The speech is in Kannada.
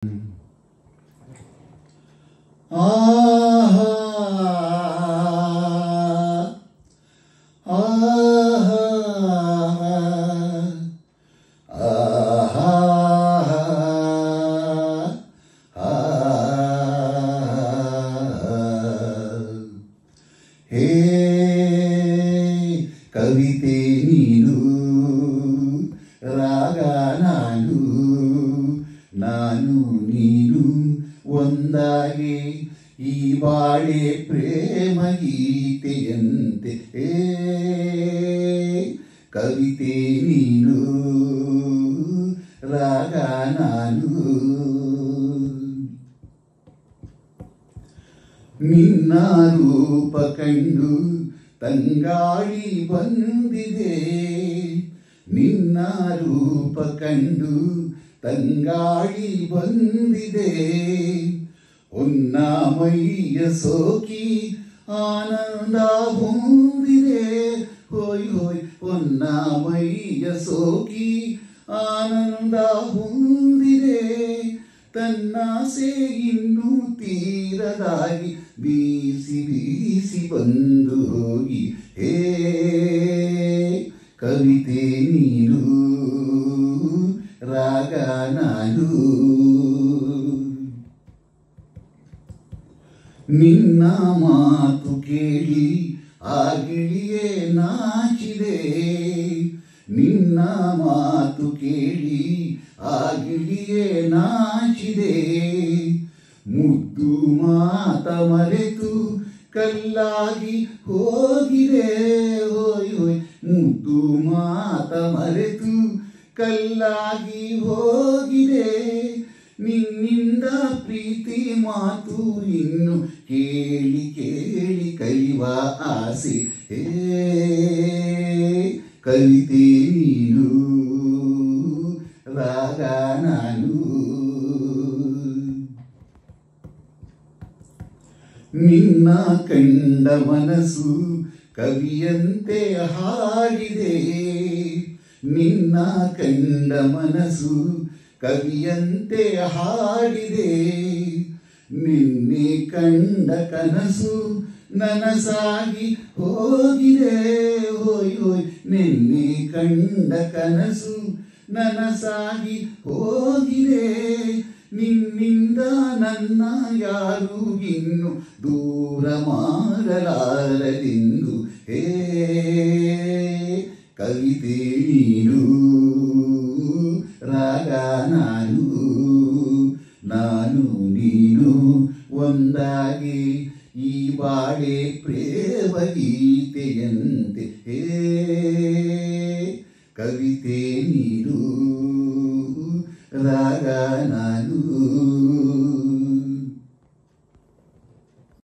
ಹೇ ಕವಿತೆ ನೀನು, ರಾಗ ನಾನು, ನಾನು ನೀನು ಒಂದಾಗಿ ಈ ಬಾಳೆ ಪ್ರೇಮ ಗೀತೆಯಂತೆ. ಹೇ ಕವಿತೆ ನೀನು, ರಾಗ ನಾನು. ನಿನ್ನ ರೂಪ ಕಂಡು ತಂಗಾಳಿ ಬಂದಿದೆ, ನಿನ್ನ ರೂಪ ಕಂಡು ತಂಗಾಳಿ ಬಂದಿದೆ. ಹೊನ್ನ ಮೈಯ ಸೋಕಿ ಆನಂದ ಹೊಂದಿದೆ, ಹೋಯ್ ಹೋಯ್ ಹೊನ್ನ ಮೈಯ ಸೋಕಿ ಆನಂದ ಹೊಂದಿದೆ. ತನ್ನಾಸೆ ಇನ್ನೂ ತೀರದಾಗಿ ಬೀಸಿ ಬೀಸಿ ಬಂದು ಹೋಗಿ. ಹೇ ಕವಿತೆ ನೀನು, ರಾಗ ನಾನು. ನಿನ್ನ ಮಾತು ಕೇಳಿ ಆ ಗಿಳಿಯೇ ನಾಚಿದೆ, ನಿನ್ನ ಮಾತು ಕೇಳಿ ಆ ಗಿಳಿಯೇ ನಾಚಿದೆ. ಮುದ್ದು ಮಾತ ಮರೆತು ಕಲ್ಲಾಗಿ ಹೋಗಿದೆ, ಹೋಯ್ ಹೋಯ್ ಮುದ್ದು ಮಾತ ಮರೆತು ಕಲ್ಲಾಗಿ ಹೋಗಿದೆ. ನಿನ್ನಿಂದ ಪ್ರೀತಿ ಮಾತು ಇನ್ನು ಕೇಳಿ ಕೇಳಿ ಕಲಿವ ಆಸೆ. ಹೇ ಕವಿತೆ ನೀನು, ರಾಗ ನಾನು. ನಿನ್ನ ಕಂಡ ಮನಸ್ಸು ಕವಿಯಂತೆ ಹಾಡಿದೆ, ನಿನ್ನ ಕಂಡ ಮನಸ್ಸು ಕವಿಯಂತೆ ಹಾಡಿದೆ. ನಿನ್ನೆ ಕಂಡ ಕನಸು ನನಸಾಗಿ ಹೋಗಿದೆ, ಹೋಯ್ ಹೋಯ್ ನಿನ್ನೆ ಕಂಡ ಕನಸು ನನಸಾಗಿ ಹೋಗಿದೆ. ನಿನ್ನಿಂದ ನನ್ನ ಯಾರು ಇನ್ನು ದೂರ ಮಾಡಲಾರದೆಂದು. ಹೇ ಕವಿತೆ ನೀನು, ರಾಗ ನಾನು, ನಾನು ನೀನು ಒಂದಾಗಿ ಈ ಬಾಳೆ ಪ್ರೇಮ ಗೀತೆಯಂತೆ. ಹೇ ಕವಿತೆ ನೀನು, ರಾಗ ನಾನು.